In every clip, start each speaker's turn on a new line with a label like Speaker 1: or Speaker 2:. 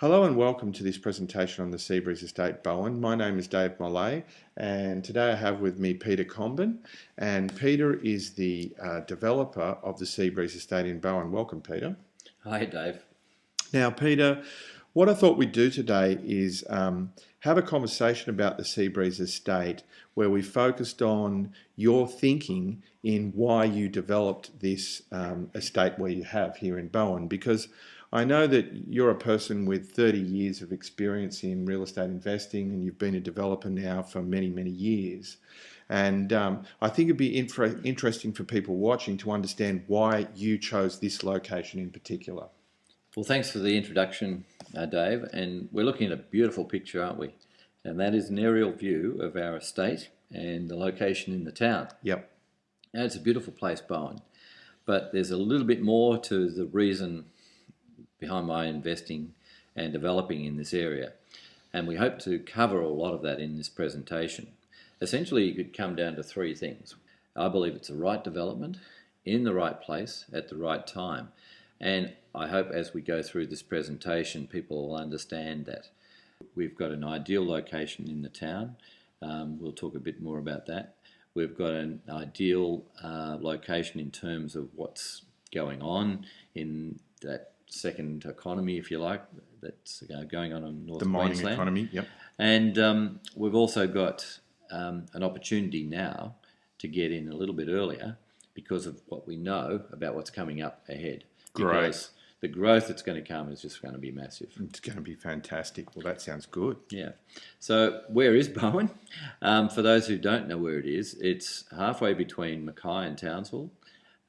Speaker 1: Hello and welcome to this presentation on the Seabreeze estate, Bowen. My name is Dave Mollet, and today I have with me Peter Comben, and Peter is the developer of the Seabreeze estate in Bowen. Welcome, Peter.
Speaker 2: Hi, Dave.
Speaker 1: Now, Peter, what I thought we'd do today is have a conversation about the Seabreeze estate where we focused on your thinking in why you developed this estate where you have here in Bowen, because I know that you're a person with 30 years of experience in real estate investing, and you've been a developer now for many, many years. And I think it'd be interesting for people watching to understand why you chose this location in particular.
Speaker 2: Well, thanks for the introduction, Dave. And we're looking at a beautiful picture, aren't we? And that is an aerial view of our estate and the location in the town.
Speaker 1: Yep.
Speaker 2: And it's a beautiful place, Bowen. But there's a little bit more to the reason behind my investing and developing in this area. And we hope to cover a lot of that in this presentation. Essentially, it could come down to three things. I believe it's the right development, in the right place, at the right time. And I hope as we go through this presentation, people will understand that. We've got an ideal location in the town. We'll talk a bit more about that. We've got an ideal location in terms of what's going on in that second economy, if you like, that's going on in North Queensland.
Speaker 1: The mining economy, yep.
Speaker 2: And we've also got an opportunity now to get in a little bit earlier because of what we know about what's coming up ahead.
Speaker 1: Great.
Speaker 2: Because the growth that's going to come is just going to be massive.
Speaker 1: It's going to be fantastic. Well, that sounds good.
Speaker 2: Yeah. So where is Bowen? For those who don't know where it is, it's halfway between Mackay and Townsville.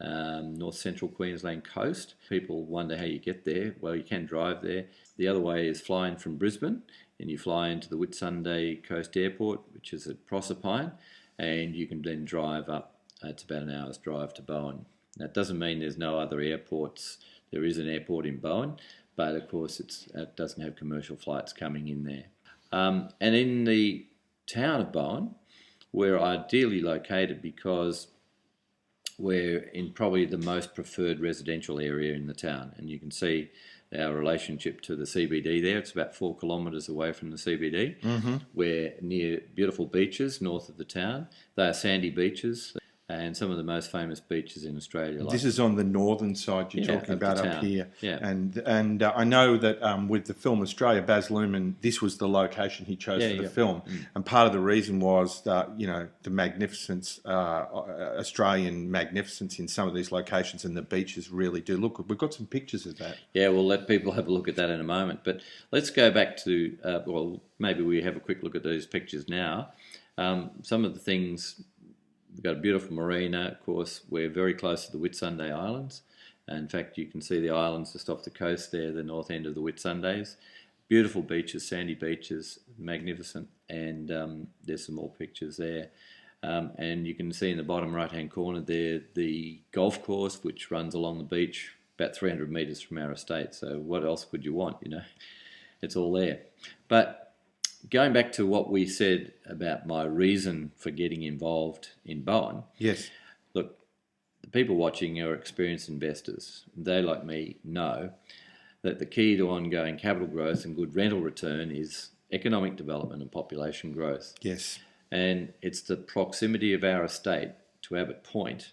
Speaker 2: North central Queensland coast. People wonder how you get there. Well, you can drive there. The other way is flying from Brisbane, and you fly into the Whitsunday Coast Airport, which is at Proserpine, and you can then drive up. It's about an hour's drive to Bowen. That doesn't mean there's no other airports. There is an airport in Bowen, but of course it doesn't have commercial flights coming in there. And in the town of Bowen, we're ideally located because we're in probably the most preferred residential area in the town, and you can see our relationship to the CBD there. It's about 4 kilometres away from the CBD.
Speaker 1: Mm-hmm.
Speaker 2: We're near beautiful beaches north of the town. They are sandy beaches and some of the most famous beaches in Australia.
Speaker 1: This is on the northern side you're talking about up here.
Speaker 2: Yeah.
Speaker 1: And I know that with the film Australia, Baz Luhrmann, this was the location he chose for the film. And part of the reason was that, the magnificence, Australian magnificence in some of these locations, and the beaches really do look good. We've got some pictures of that.
Speaker 2: Yeah, we'll let people have a look at that in a moment. But let's go back to, maybe we have a quick look at those pictures now. Some of the things. We've got a beautiful marina, of course. We're very close to the Whitsunday Islands. In fact, you can see the islands just off the coast there, the north end of the Whitsundays. Beautiful beaches, sandy beaches, magnificent. And there's some more pictures there. And you can see in the bottom right-hand corner there the golf course, which runs along the beach about 300 metres from our estate. So what else could you want, It's all there. But going back to what we said about my reason for getting involved in Bowen.
Speaker 1: Yes.
Speaker 2: Look, the people watching are experienced investors. They, like me, know that the key to ongoing capital growth and good rental return is economic development and population growth.
Speaker 1: Yes.
Speaker 2: And it's the proximity of our estate to Abbott Point,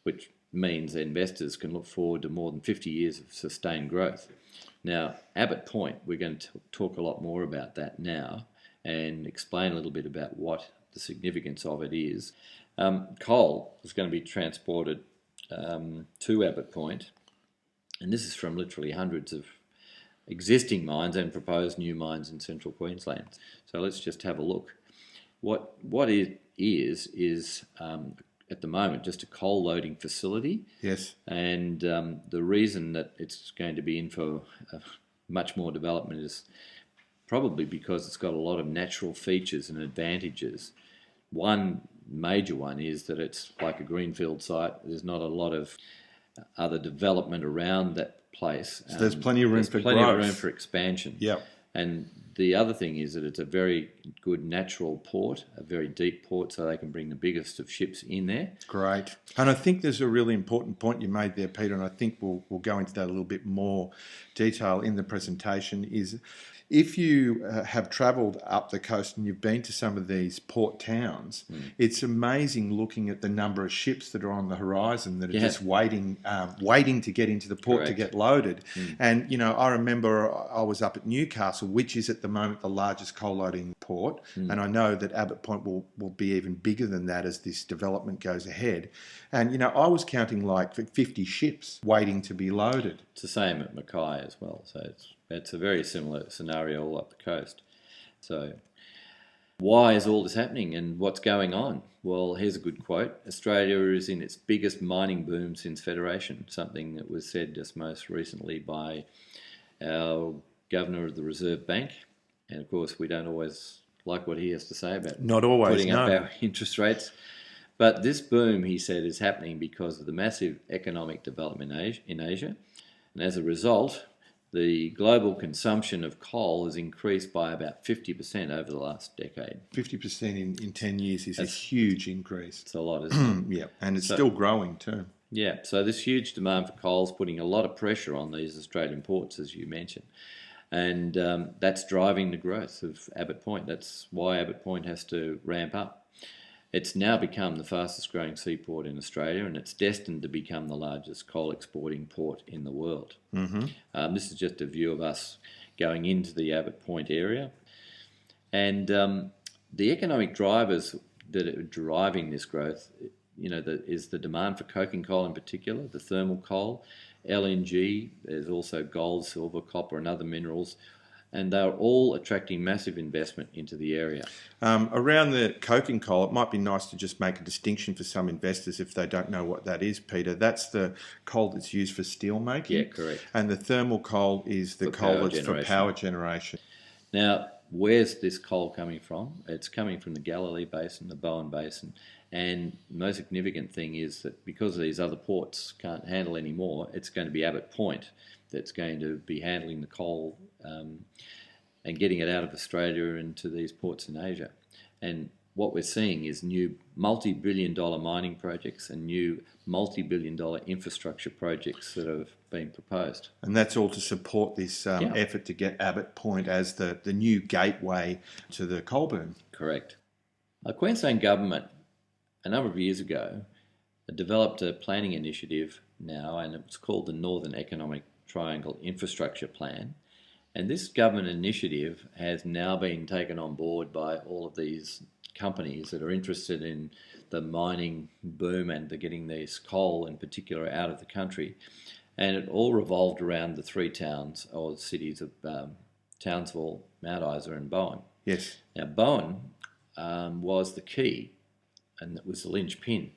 Speaker 2: which means investors can look forward to more than 50 years of sustained growth. Now, Abbott Point, we're going to talk a lot more about that now and explain a little bit about what the significance of it is. Coal is going to be transported to Abbott Point, and this is from literally hundreds of existing mines and proposed new mines in central Queensland. So let's just have a look. What it is at the moment just a coal loading facility.
Speaker 1: Yes. And
Speaker 2: the reason that it's going to be in for much more development is probably because it's got a lot of natural features and advantages. One major one is that it's like a greenfield site. There's not a lot of other development around that place.
Speaker 1: So there's plenty of room for growth.
Speaker 2: Plenty of room for expansion.
Speaker 1: Yep.
Speaker 2: And the other thing is that it's a very good natural port, a very deep port, so they can bring the biggest of ships in there.
Speaker 1: Great. And I think there's a really important point you made there, Peter, and I think we'll go into that a little bit more detail in the presentation, is if you have travelled up the coast and you've been to some of these port towns, it's amazing looking at the number of ships that are on the horizon that are just waiting to get into the port to get loaded. And, you know, I remember I was up at Newcastle, which is at the moment the largest coal loading port, and I know that Abbott Point will be even bigger than that as this development goes ahead. And, you know, I was counting like 50 ships waiting to be loaded.
Speaker 2: It's the same at Mackay as well, so it's a very similar scenario all up the coast. So why is all this happening and what's going on? Well, here's a good quote. Australia is in its biggest mining boom since Federation, something that was said just most recently by our Governor of the Reserve Bank. And of course, we don't always like what he has to say about
Speaker 1: Not always,
Speaker 2: putting up our interest rates. But this boom, he said, is happening because of the massive economic development in Asia. And as a result, the global consumption of coal has increased by about 50% over the last decade.
Speaker 1: 50% in 10 years is a huge increase.
Speaker 2: It's a lot, isn't it?
Speaker 1: Yeah, and it's still growing too.
Speaker 2: Yeah, so this huge demand for coal is putting a lot of pressure on these Australian ports, as you mentioned. And that's driving the growth of Abbott Point. That's why Abbott Point has to ramp up. It's now become the fastest growing seaport in Australia, and it's destined to become the largest coal exporting port in the world. This is just a view of us going into the Abbott Point area. And the economic drivers that are driving this growth, you know, is the demand for coking coal in particular, the thermal coal, LNG, there's also gold, silver, copper and other minerals, and they're all attracting massive investment into the area.
Speaker 1: Around the coking coal, it might be nice to just make a distinction for some investors if they don't know what that is, Peter. That's the coal that's used for steel making.
Speaker 2: Yeah, correct.
Speaker 1: And the thermal coal is the coal that's for power generation.
Speaker 2: Now, where's this coal coming from? It's coming from the Galilee Basin, the Bowen Basin, and the most significant thing is that because these other ports can't handle any more, it's going to be Abbott Point that's going to be handling the coal and getting it out of Australia into these ports in Asia. And what we're seeing is new multi-billion-dollar mining projects and new multi-billion-dollar infrastructure projects that have been proposed.
Speaker 1: And that's all to support this effort to get Abbott Point as the new gateway to the coal boom.
Speaker 2: Correct. The Queensland government, a number of years ago, developed a planning initiative now, and it's called the Northern Economic Triangle Infrastructure Plan. And this government initiative has now been taken on board by all of these companies that are interested in the mining boom and the getting this coal in particular out of the country. And it all revolved around the three towns or cities of Townsville, Mount Isa and Bowen.
Speaker 1: Yes.
Speaker 2: Now Bowen was the key and it was the linchpin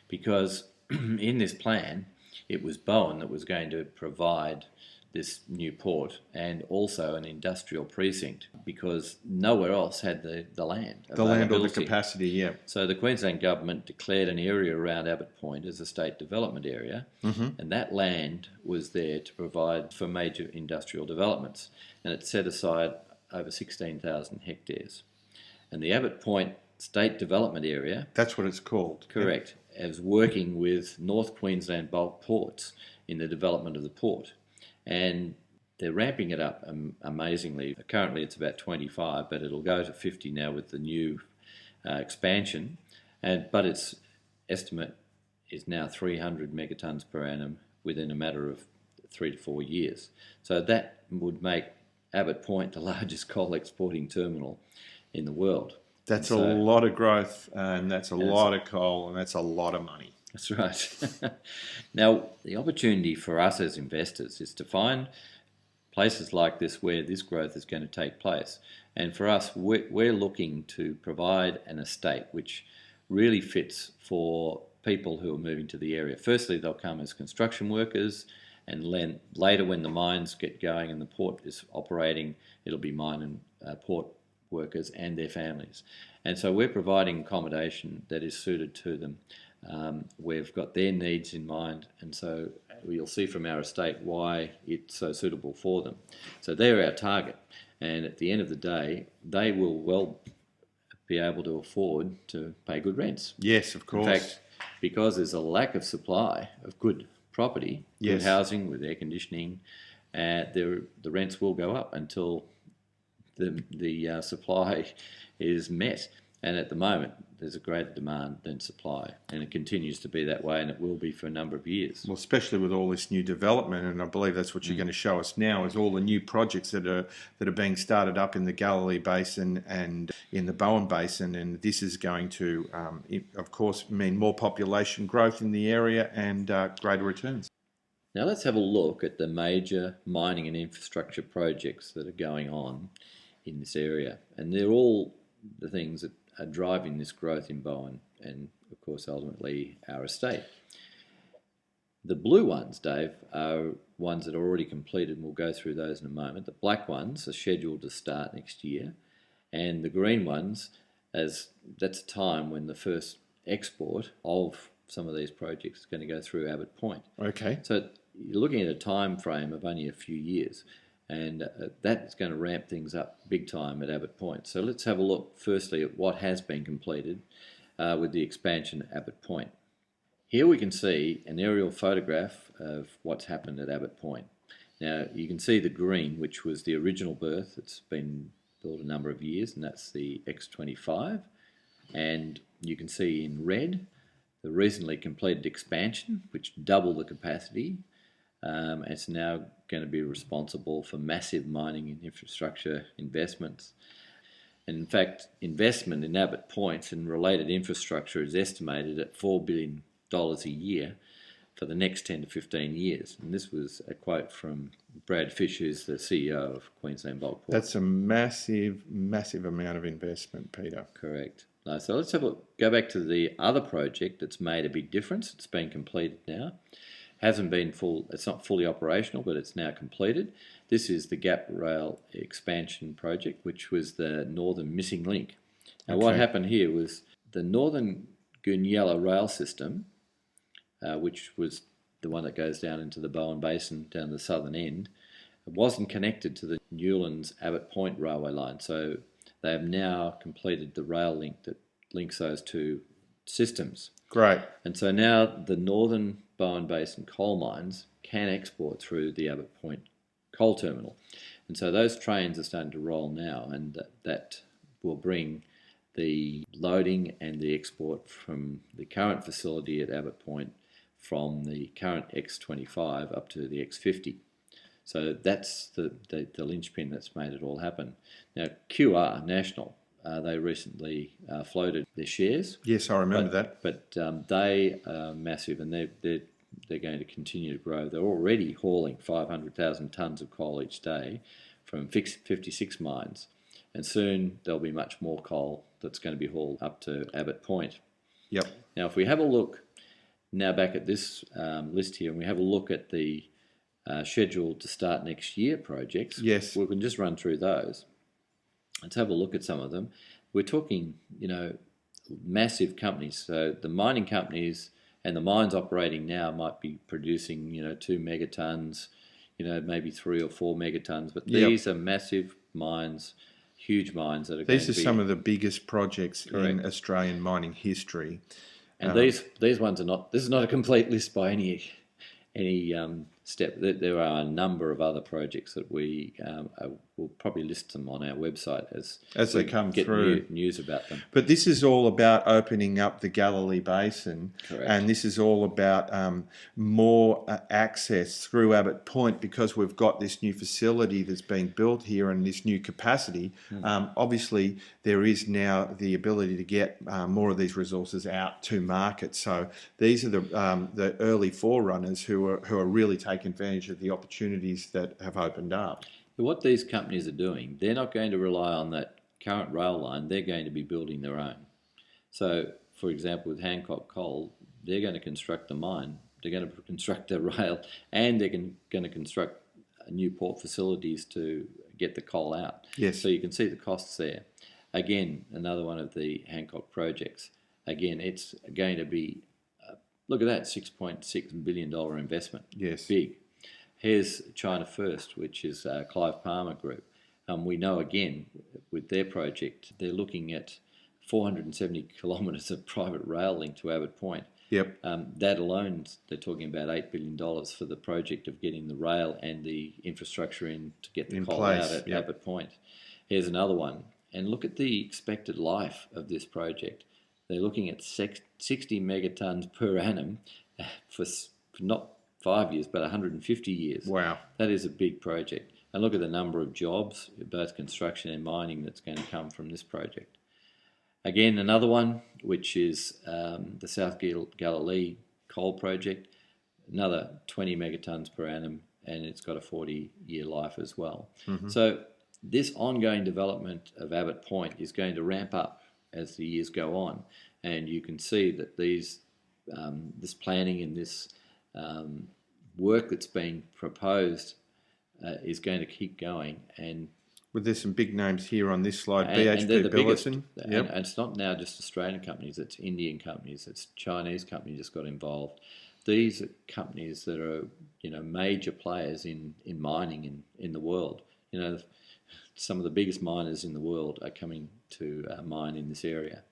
Speaker 2: because in this plan it was Bowen that was going to provide this new port and also an industrial precinct because nowhere else had the land.
Speaker 1: The land or the capacity, yeah.
Speaker 2: So the Queensland government declared an area around Abbott Point as a state development area, and that land was there to provide for major industrial developments, and it set aside over 16,000 hectares. And the Abbott Point State Development Area...
Speaker 1: That's what it's called.
Speaker 2: Correct. As working with North Queensland bulk ports in the development of the port. And they're ramping it up amazingly. Currently it's about 25, but it'll go to 50 now with the new expansion. But its estimate is now 300 megatons per annum within a matter of 3 to 4 years. So that would make Abbott Point the largest coal exporting terminal in the world.
Speaker 1: That's a lot of growth, and that's a lot of coal, and that's a lot of money.
Speaker 2: That's right. Now, the opportunity for us as investors is to find places like this where this growth is going to take place. And for us, we're looking to provide an estate which really fits for people who are moving to the area. Firstly, they'll come as construction workers, and later when the mines get going and the port is operating, it'll be mine and port workers and their families. And so we're providing accommodation that is suited to them. We've got their needs in mind, and so you'll see from our estate why it's so suitable for them. So they're our target, and at the end of the day, they will well be able to afford to pay good rents.
Speaker 1: Yes, of course.
Speaker 2: In fact, because there's a lack of supply of good property, good
Speaker 1: Yes.
Speaker 2: housing with air conditioning, the rents will go up until the supply is met. And at the moment, there's a greater demand than supply, and it continues to be that way, and it will be for a number of years.
Speaker 1: Well, especially with all this new development, and I believe that's what you're going to show us now, is all the new projects that are being started up in the Galilee Basin and in the Bowen Basin, and this is going to, of course, mean more population growth in the area and greater returns.
Speaker 2: Now let's have a look at the major mining and infrastructure projects that are going on in this area, and they're all the things that are driving this growth in Bowen and, of course, ultimately our estate. The blue ones, Dave, are ones that are already completed, and we'll go through those in a moment. The black ones are scheduled to start next year, and the green ones, as that's a time when the first export of some of these projects is going to go through Abbott Point.
Speaker 1: Okay.
Speaker 2: So you're looking at a time frame of only a few years, and that's going to ramp things up big time at Abbott Point. So let's have a look firstly at what has been completed with the expansion at Abbott Point. Here we can see an aerial photograph of what's happened at Abbott Point. Now you can see the green, which was the original berth. It's been built a number of years, and that's the X25. And you can see in red the recently completed expansion, which doubled the capacity. It's now going to be responsible for massive mining and infrastructure investments. And in fact, investment in Abbott Point and related infrastructure is estimated at $4 billion a year for the next 10 to 15 years. And this was a quote from Brad Fish, who's the CEO of Queensland Bulk Port.
Speaker 1: That's a massive, massive amount of investment, Peter.
Speaker 2: Correct. So let's go back to the other project that's made a big difference. It's been completed now. It's not fully operational, but it's now completed. This is the Gap Rail expansion project, which was the northern missing link. Now what happened here was the northern Goonyella rail system, which was the one that goes down into the Bowen Basin down the southern end, wasn't connected to the Newlands Abbott Point railway line. So they have now completed the rail link that links those two systems.
Speaker 1: Great.
Speaker 2: And so now the northern Bowen Basin coal mines can export through the Abbott Point coal terminal. And so those trains are starting to roll now, and that will bring the loading and the export from the current facility at Abbott Point from the current X25 up to the X50. So that's the linchpin that's made it all happen. Now, QR National, they recently floated their shares.
Speaker 1: Yes, I remember that.
Speaker 2: But they are massive, and they're going to continue to grow. They're already hauling 500,000 tonnes of coal each day from 56 mines. And soon there'll be much more coal that's going to be hauled up to Abbott Point.
Speaker 1: Yep.
Speaker 2: Now, if we have a look now back at this list here, and we have a look at the scheduled to start next year projects,
Speaker 1: yes,
Speaker 2: we can just run through those. Let's have a look at some of them. We're talking, massive companies. So the mining companies and the mines operating now might be producing, 2 megatons, maybe 3 or 4 megatons. But these are massive mines, huge mines that are.
Speaker 1: These are some of the biggest projects
Speaker 2: correct.
Speaker 1: in Australian mining history.
Speaker 2: And these ones are not. This is not a complete list by any step. There are a number of other projects that we will probably list them on our website as
Speaker 1: they come through.
Speaker 2: News about them.
Speaker 1: But this is all about opening up the Galilee Basin.
Speaker 2: Correct.
Speaker 1: And this is all about more access through Abbott Point, because we've got this new facility that's being built here and this new capacity. Obviously, there is now the ability to get more of these resources out to market. So these are the early forerunners who are really taking advantage of the opportunities that have opened up.
Speaker 2: But what these companies are doing, they're not going to rely on that current rail line. They're going to be building their own. So, for example, with Hancock Coal, they're going to construct the mine, they're going to construct the rail, and they're going to construct new port facilities to get the coal out.
Speaker 1: Yes.
Speaker 2: So you can see the costs there. Again, another one of the Hancock projects. Again, it's going to be Look at that, $6.6 billion investment.
Speaker 1: Yes.
Speaker 2: Big. Here's China First, which is Clive Palmer Group. We know again with their project, they're looking at 470 kilometres of private rail link to Abbott Point.
Speaker 1: Yep.
Speaker 2: That alone, they're talking about $8 billion for the project of getting the rail and the infrastructure in to get the
Speaker 1: In
Speaker 2: coal
Speaker 1: place,
Speaker 2: out at
Speaker 1: yep.
Speaker 2: Abbott Point. Here's another one. And look at the expected life of this project. They're looking at 60 megatons per annum for not 5 years, but 150 years.
Speaker 1: Wow.
Speaker 2: That is a big project. And look at the number of jobs, both construction and mining, that's going to come from this project. Again, another one, which is the South Galilee coal project, another 20 megatons per annum, and it's got a 40-year life as well.
Speaker 1: Mm-hmm.
Speaker 2: So this ongoing development of Abbott Point is going to ramp up as the years go on, and you can see that this planning and this work that's being proposed is going to keep going. And
Speaker 1: there's some big names here on this slide.
Speaker 2: and they're the
Speaker 1: Billiton.
Speaker 2: biggest.
Speaker 1: Yep.
Speaker 2: And it's not now just Australian companies, it's Indian companies, it's Chinese companies just got involved. These are companies that are, major players in mining in the world. Some of the biggest miners in the world are coming to mine in this area.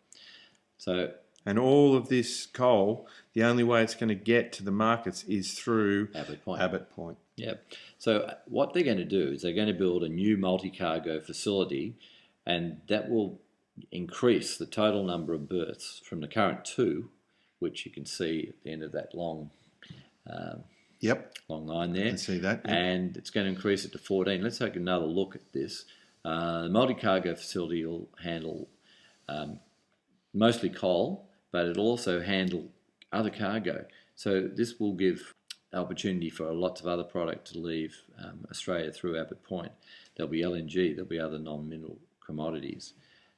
Speaker 2: So,
Speaker 1: and all of this coal, the only way it's going to get to the markets is through
Speaker 2: Abbott Point. Yeah. So what they're going to do is they're going to build a new multi-cargo facility, and that will increase the total number of berths from the current 2, which you can see at the end of that long long line there.
Speaker 1: I can see that. Yep.
Speaker 2: And it's going to increase it to 14. Let's take another look at this. The multi-cargo facility will handle mostly coal, but it'll also handle other cargo. So this will give opportunity for lots of other product to leave Australia through Abbott Point. There'll be LNG, there'll be other non-mineral commodities.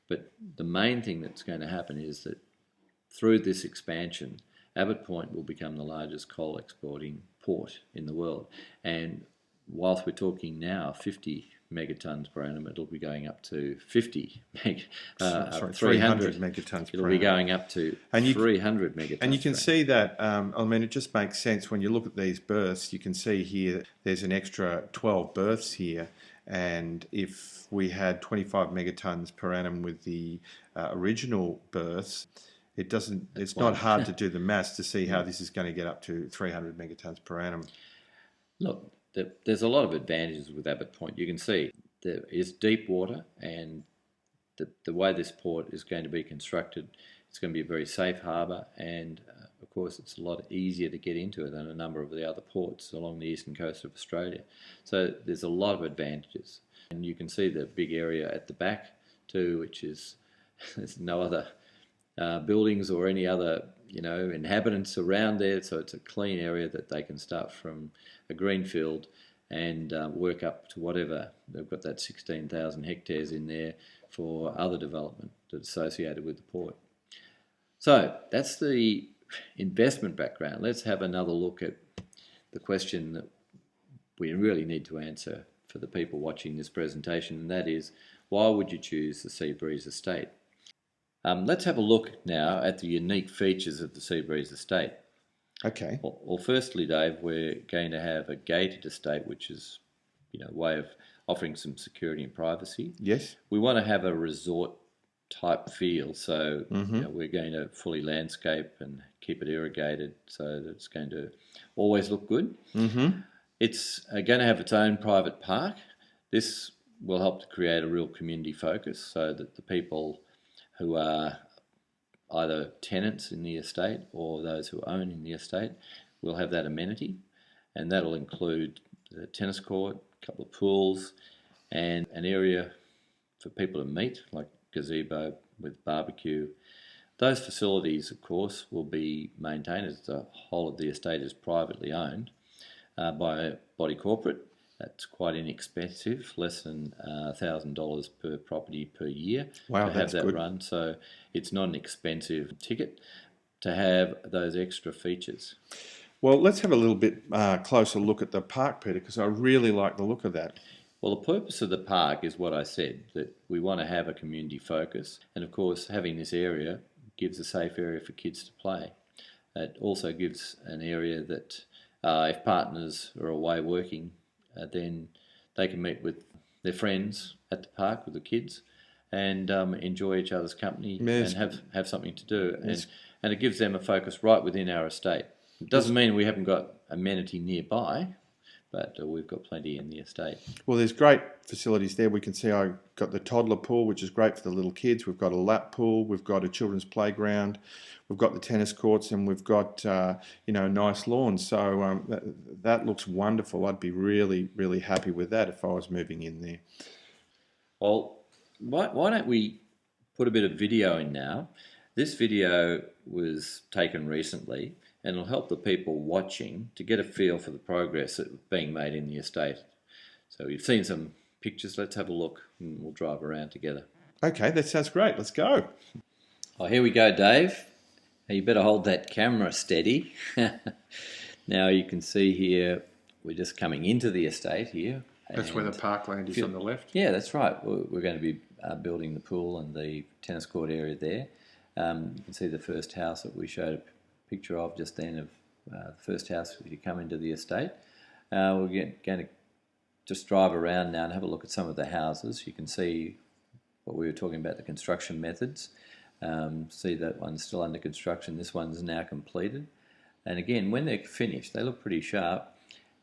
Speaker 2: But the main thing that's going to happen is that through this expansion, Abbott Point will become the largest coal exporting port in the world. And whilst we're talking now 50 megatons per annum, it'll be going up to 300
Speaker 1: megatons per annum.
Speaker 2: It'll be going up to 300 megatons.
Speaker 1: And you can see that, it just makes sense when you look at these berths. You can see here there's an extra 12 berths here. And if we had 25 megatons per annum with the original berths, it's not hard to do the maths to see how this is going to get up to 300 megatons per annum.
Speaker 2: Look, there's a lot of advantages with Abbott Point. You can see there is deep water, and the way this port is going to be constructed, it's going to be a very safe harbour, and of course it's a lot easier to get into it than a number of the other ports along the eastern coast of Australia. So there's a lot of advantages. And you can see the big area at the back too, which is there's no other buildings or any other inhabitants around there, so it's a clean area that they can start from a green field and work up to whatever. They've got that 16,000 hectares in there for other development that's associated with the port. So that's the investment background. Let's have another look at the question that we really need to answer for the people watching this presentation, and that is, why would you choose the Seabreeze estate? Let's have a look now at the unique features of the Seabreeze estate.
Speaker 1: Okay.
Speaker 2: Well, firstly, Dave, we're going to have a gated estate, which is, a way of offering some security and privacy.
Speaker 1: Yes.
Speaker 2: We want to have a resort type feel, so we're going to fully landscape and keep it irrigated so that it's going to always look good.
Speaker 1: Mm-hmm.
Speaker 2: It's going to have its own private park. This will help to create a real community focus so that the people who are either tenants in the estate or those who own in the estate will have that amenity, and that'll include the tennis court, a couple of pools, and an area for people to meet, like gazebo with barbecue. Those facilities, of course, will be maintained as the whole of the estate is privately owned by a body corporate. That's quite inexpensive, less than $1,000 per property per year to have that good run. So it's not an expensive ticket to have those extra features.
Speaker 1: Well, let's have a little bit closer look at the park, Peter, because I really like the look of that.
Speaker 2: Well, the purpose of the park is what I said, that we want to have a community focus. And of course, having this area gives a safe area for kids to play. It also gives an area that if partners are away working, then they can meet with their friends at the park with the kids and enjoy each other's company
Speaker 1: Yes.
Speaker 2: and have something to do.
Speaker 1: Yes.
Speaker 2: And it gives them a focus right within our estate. It doesn't mean we haven't got amenity nearby, but we've got plenty in the estate.
Speaker 1: Well, there's great facilities there. We can see I've got the toddler pool, which is great for the little kids. We've got a lap pool. We've got a children's playground. We've got the tennis courts, and we've got nice lawns. So that looks wonderful. I'd be really, really happy with that if I was moving in there.
Speaker 2: Well, why don't we put a bit of video in now? This video was taken recently, and it'll help the people watching to get a feel for the progress that's being made in the estate. So you've seen some pictures. Let's have a look, and we'll drive around together.
Speaker 1: Okay, that sounds great. Let's go.
Speaker 2: Oh, here we go, Dave. Now you better hold that camera steady. Now you can see here, we're just coming into the estate here.
Speaker 1: That's where the parkland is on the left.
Speaker 2: Yeah, that's right. We're going to be building the pool and the tennis court area there. You can see the first house that we showed a picture of just then of the first house as you come into the estate. We're going to just drive around now and have a look at some of the houses. You can see what we were talking about, the construction methods. See that one's still under construction. This one's now completed. And again, when they're finished, they look pretty sharp.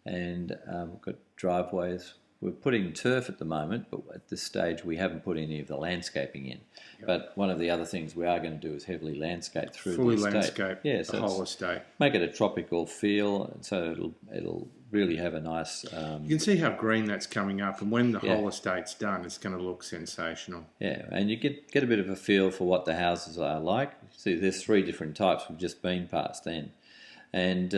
Speaker 2: And we've got driveways. We're putting turf at the moment, but at this stage we haven't put any of the landscaping in. Yep. But one of the other things we are going to do is heavily landscape through the estate. Fully landscape
Speaker 1: the whole estate.
Speaker 2: Make it a tropical feel, so it'll really have a nice...
Speaker 1: you can see how green that's coming up, and when the whole estate's done, it's going to look sensational.
Speaker 2: Yeah, and you get a bit of a feel for what the houses are like. See, there's 3 different types we've just been past then. And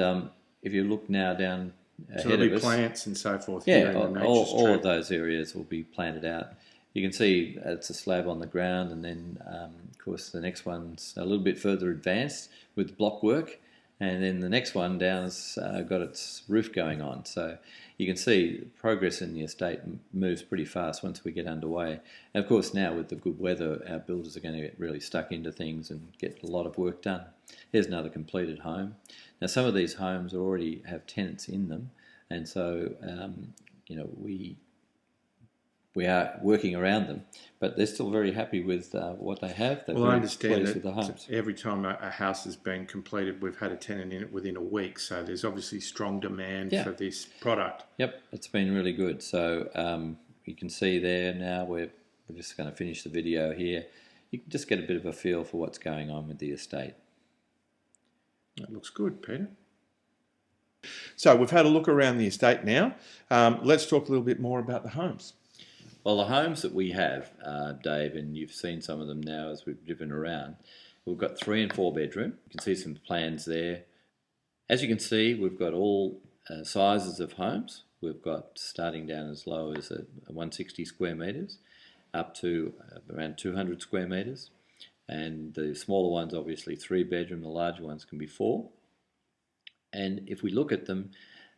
Speaker 2: if you look now down...
Speaker 1: So there'll be plants and so forth.
Speaker 2: Yeah, all of those areas will be planted out. You can see it's a slab on the ground, and then of course the next one's a little bit further advanced with block work, and then the next one down's got its roof going on. So you can see progress in the estate moves pretty fast once we get underway. And of course now with the good weather, our builders are going to get really stuck into things and get a lot of work done. Here's another completed home. Now some of these homes already have tenants in them, and so we are working around them, but they're still very happy with what they have. They're
Speaker 1: I understand that
Speaker 2: with the homes.
Speaker 1: Every time a house has been completed, we've had a tenant in it within a week, so there's obviously strong demand for this product.
Speaker 2: Yep, it's been really good. So you can see there now, we're just going to finish the video here. You can just get a bit of a feel for what's going on with the estate.
Speaker 1: That looks good, Peter. So we've had a look around the estate now. Let's talk a little bit more about the homes.
Speaker 2: Well, the homes that we have, Dave, and you've seen some of them now as we've driven around, we've got 3 and 4 bedroom. You can see some plans there. As you can see, we've got all sizes of homes. We've got starting down as low as 160 square metres up to around 200 square metres. And the smaller ones, obviously 3 bedroom, the larger ones can be 4. And if we look at them,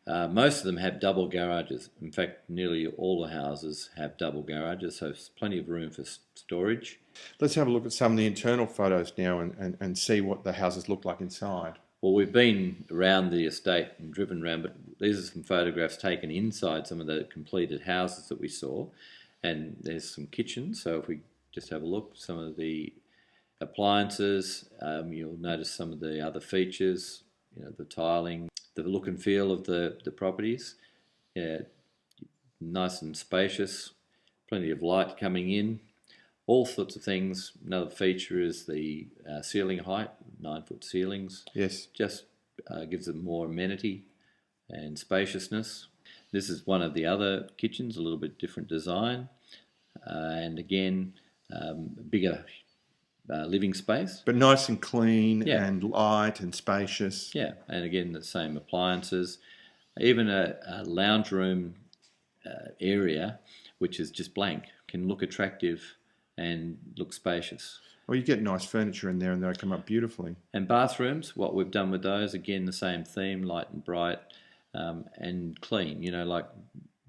Speaker 2: most of them have double garages. In fact, nearly all the houses have double garages, so there's plenty of room for storage.
Speaker 1: Let's have a look at some of the internal photos now and see what the houses look like inside.
Speaker 2: Well, we've been around the estate and driven around, but these are some photographs taken inside some of the completed houses that we saw. And there's some kitchens, so if we just have a look, some of the appliances, you'll notice some of the other features, the tiling, the look and feel of the properties. Yeah, nice and spacious, plenty of light coming in, all sorts of things. Another feature is the ceiling height, 9-foot ceilings.
Speaker 1: Yes.
Speaker 2: Just gives it more amenity and spaciousness. This is one of the other kitchens, a little bit different design, and again, bigger living space.
Speaker 1: But nice and clean and light and spacious.
Speaker 2: Yeah, and again, the same appliances. Even a lounge room area, which is just blank, can look attractive and look spacious.
Speaker 1: Well, you get nice furniture in there and they'll come up beautifully.
Speaker 2: And bathrooms, what we've done with those, again, the same theme, light and bright and clean, like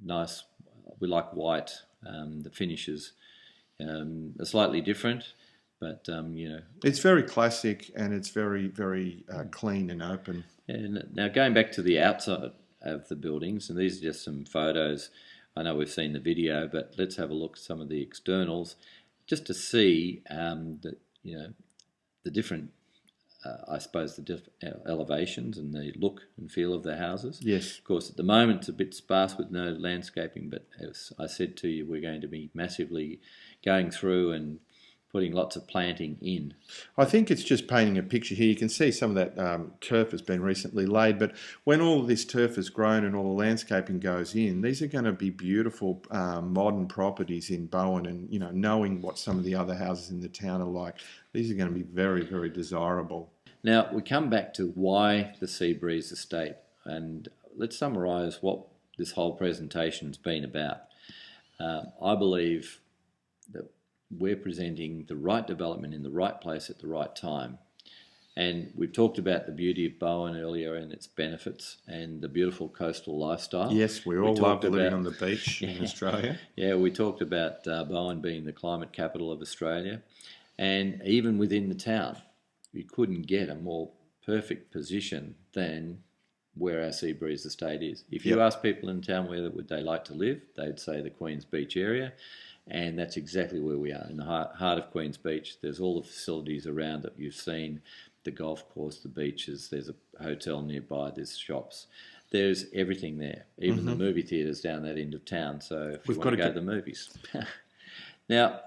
Speaker 2: nice, we like white, the finishes are slightly different, But
Speaker 1: It's very classic, and it's very, very clean and open.
Speaker 2: and now going back to the outside of the buildings, and these are just some photos. I know we've seen the video, but let's have a look at some of the externals, just to see that the different, I suppose, the different elevations and the look and feel of the houses.
Speaker 1: Yes.
Speaker 2: Of course, at the moment it's a bit sparse with no landscaping, but as I said to you, we're going to be massively going through and putting lots of planting in.
Speaker 1: I think it's just painting a picture here. You can see some of that turf has been recently laid, but when all of this turf has grown and all the landscaping goes in, these are going to be beautiful modern properties in Bowen. And knowing what some of the other houses in the town are like, these are going to be very, very desirable.
Speaker 2: Now we come back to why the Seabreeze estate, and let's summarise what this whole presentation's been about. I believe that we're presenting the right development in the right place at the right time. And we've talked about the beauty of Bowen earlier and its benefits and the beautiful coastal lifestyle.
Speaker 1: Yes, we all love living on the beach in Australia.
Speaker 2: Yeah, we talked about Bowen being the climate capital of Australia. And even within the town, you couldn't get a more perfect position than where our Seabreeze estate is. If you ask people in town where would they like to live, they'd say the Queen's Beach area. And that's exactly where we are, in the heart of Queen's Beach. There's all the facilities around that you've seen, the golf course, the beaches, there's a hotel nearby, there's shops. There's everything there, even the movie theatres down that end of town, so if you want to go to the movies. Now,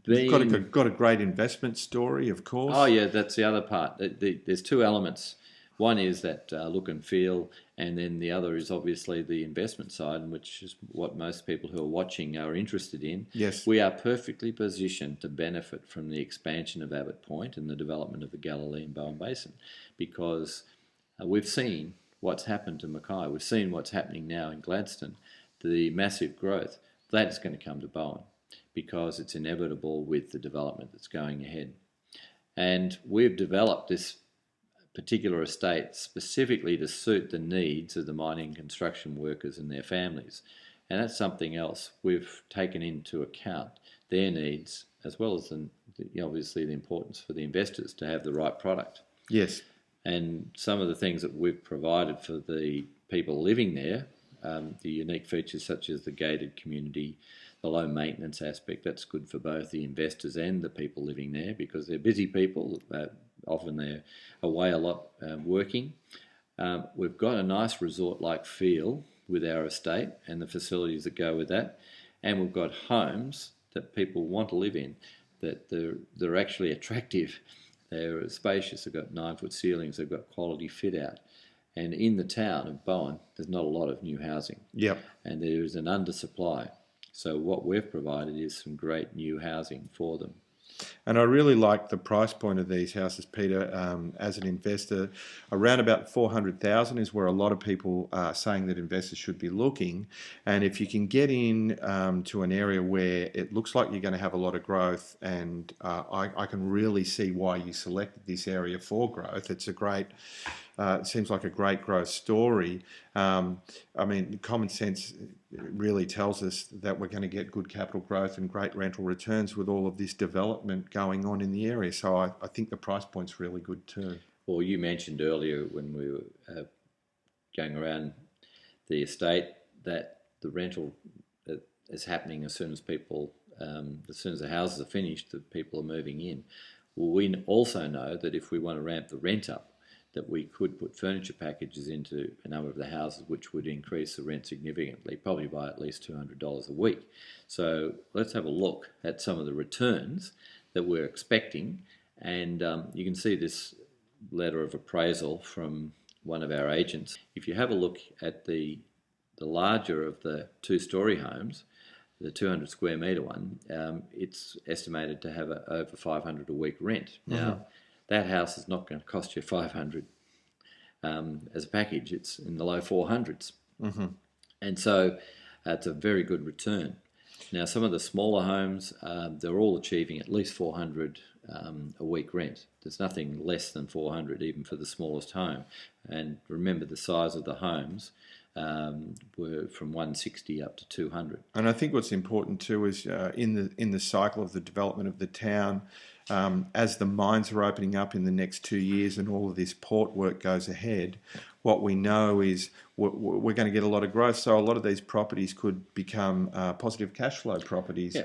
Speaker 1: we've got a great investment story, of course.
Speaker 2: Oh, yeah, that's the other part. There's two elements. One is that look and feel, and then the other is obviously the investment side, which is what most people who are watching are interested in.
Speaker 1: Yes.
Speaker 2: We are perfectly positioned to benefit from the expansion of Abbott Point and the development of the Galilee and Bowen Basin, because we've seen what's happened to Mackay. We've seen what's happening now in Gladstone, the massive growth. That is going to come to Bowen because it's inevitable with the development that's going ahead. And we've developed this particular estate specifically to suit the needs of the mining and construction workers and their families. And that's something else we've taken into account, their needs, as well as obviously the importance for the investors to have the right product.
Speaker 1: Yes.
Speaker 2: And some of the things that we've provided for the people living there, the unique features such as the gated community, the low maintenance aspect, that's good for both the investors and the people living there because they're busy people. Often they're away a lot working. We've got a nice resort-like feel with our estate and the facilities that go with that. And we've got homes that people want to live in, that they're actually attractive. They're spacious, they've got 9-foot ceilings, they've got quality fit-out. And in the town of Bowen, there's not a lot of new housing.
Speaker 1: Yep.
Speaker 2: And there's an undersupply. So what we've provided is some great new housing for them.
Speaker 1: And I really like the price point of these houses, Peter. As an investor, around about 400,000 is where a lot of people are saying that investors should be looking. And if you can get in to an area where it looks like you're going to have a lot of growth, and I can really see why you selected this area for growth. It's a great. It seems like a great growth story. I mean, common sense really tells us that we're going to get good capital growth and great rental returns with all of this development going on in the area. So I think the price point's really good too.
Speaker 2: Well, you mentioned earlier when we were going around the estate that the rental is happening as soon as the houses are finished, the people are moving in. Well, we also know that if we want to ramp the rent up, that we could put furniture packages into a number of the houses, which would increase the rent significantly, probably by at least $200 a week. So let's have a look at some of the returns that we're expecting. And you can see this letter of appraisal from one of our agents. If you have a look at the larger of the two-storey homes, the 200 square metre one, it's estimated to have over $500 a week rent. Now, that house is not going to cost you $500 as a package. It's in the low 400s. And so it's a very good return. Now, some of the smaller homes, they're all achieving at least $400 a week rent. There's nothing less than $400 even for the smallest home. And remember, the size of the homes were from 160 up to 200.
Speaker 1: And I think what's important too is in the cycle of the development of the town, as the mines are opening up in the next 2 years and all of this port work goes ahead, what we know is we're going to get a lot of growth. So a lot of these properties could become positive cash flow properties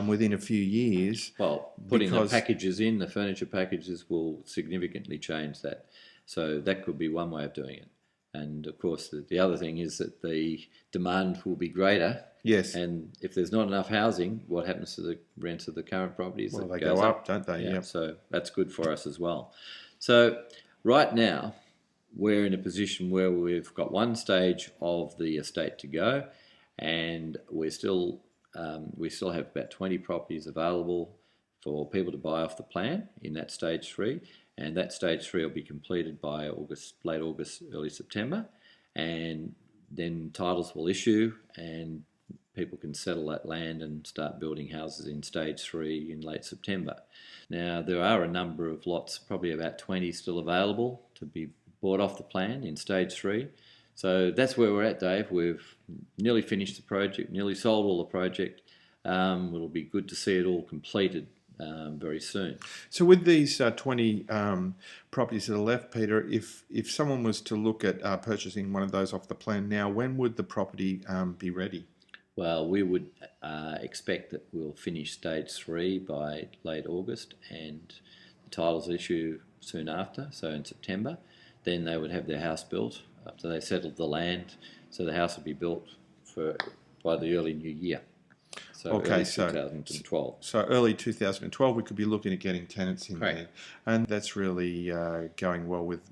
Speaker 1: within a few years.
Speaker 2: Well, putting the packages in, the furniture packages will significantly change that. So that could be one way of doing it. And of course, the other thing is that the demand will be greater.
Speaker 1: Yes.
Speaker 2: And if there's not enough housing, what happens to the rents of the current properties?
Speaker 1: Well, they go up, don't they?
Speaker 2: Yeah. So that's good for us as well. So right now, we're in a position where we've got one stage of the estate to go, and we still have about 20 properties available for people to buy off the plan in that stage 3. And that stage 3 will be completed by late August, early September, and then titles will issue and people can settle that land and start building houses in stage 3 in late September. Now, there are a number of lots, probably about 20 still available to be bought off the plan in stage 3. So that's where we're at, Dave. We've nearly finished the project, nearly sold all the project. It'll be good to see it all completed very soon.
Speaker 1: So with these 20 properties that are left, Peter, if someone was to look at purchasing one of those off the plan now, when would the property be ready?
Speaker 2: Well, we would expect that we'll finish stage 3 by late August and the titles issue soon after, so in September. Then they would have their house built after they settled the land, so the house would be built by the early new year. So early 2012.
Speaker 1: So early 2012, we could be looking at getting tenants in
Speaker 2: Correct.
Speaker 1: there. And that's really going well with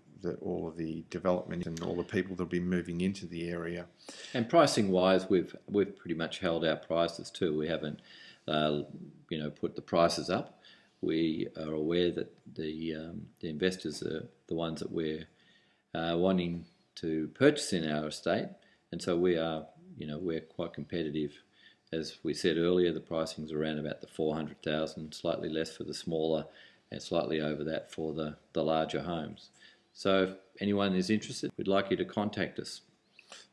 Speaker 1: all of the development and all the people that will be moving into the area.
Speaker 2: And pricing-wise, we've pretty much held our prices too. We haven't, put the prices up. We are aware that the investors are the ones that we're wanting to purchase in our estate, and so we're quite competitive. As we said earlier, the pricing's around about the 400,000, slightly less for the smaller and slightly over that for the larger homes. So if anyone is interested, we'd like you to contact us.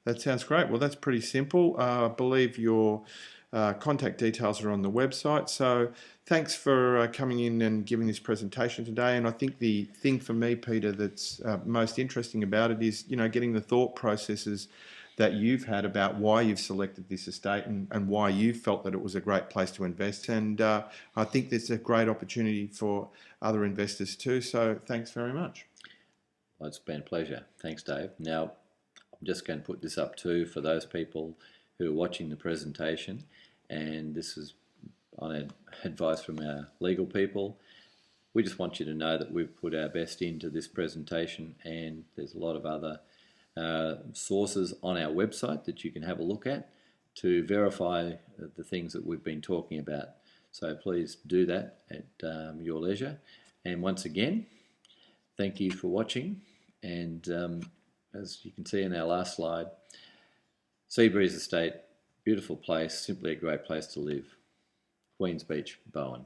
Speaker 1: That sounds great. Well, that's pretty simple. I believe your contact details are on the website. So thanks for coming in and giving this presentation today. And I think the thing for me, Peter, that's most interesting about it is, getting the thought processes that you've had about why you've selected this estate and why you felt that it was a great place to invest. And I think there's a great opportunity for other investors too. So thanks very much.
Speaker 2: Well, it's been a pleasure. Thanks, Dave. Now, I'm just going to put this up too for those people who are watching the presentation, and this is on advice from our legal people. We just want you to know that we've put our best into this presentation, and there's a lot of other sources on our website that you can have a look at to verify the things that we've been talking about. So please do that at your leisure. And once again, thank you for watching. And as you can see in our last slide, Seabreeze Estate, beautiful place, simply a great place to live. Queens Beach, Bowen.